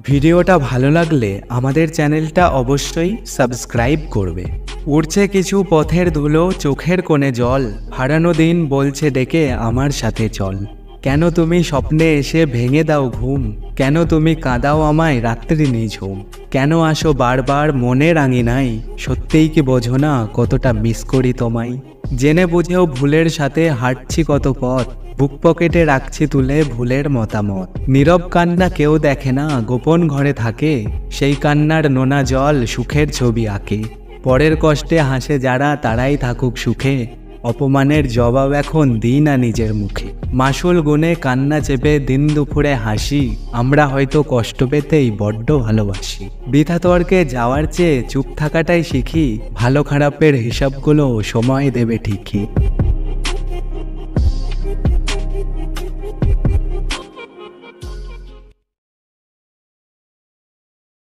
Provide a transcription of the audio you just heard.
ভিডিওটা ভালো লাগলে আমাদের চ্যানেলটা অবশ্যই সাবস্ক্রাইব করবে। উড়ছে কিছু পথের ধুলো, চোখের কোণে জল, হারানো দিন বলছে ডেকে আমার সাথে চল। কেন তুমি স্বপ্নে এসে ভেঙে দাও ঘুম, কেন তুমি কাঁদাও আমায় রাত্রি নিঝুম, কেন আসো বারবার মনের আঙিনায়, সত্যিই কি বোঝো না কতটা মিস করি তোমায়। জেনে বুঝেও ভুলের সাথে হাঁটছি কত পথ, বুক পকেটে রাখছি তুলে ভুলের মতামত। নীরব কান্না কেউ দেখে না, গোপন ঘরে থাকে, সেই কান্নার নোনা জল সুখের ছবি আঁকে। পরের কষ্টে হাসে যারা তারাই থাকুক সুখে, অপমানের জবাব এখন দিই না নিজের মুখে। মাসুল গুনে কান্না চেপে দিন দুপুরে হাসি, আমরা হয়তো কষ্ট পেতেই বড্ড ভালোবাসি। বৃথা তর্কে যাওয়ার চেয়ে চুপ থাকাটাই শিখি, ভালো খারাপের হিসাবগুলো সময় দেবে ঠিকই।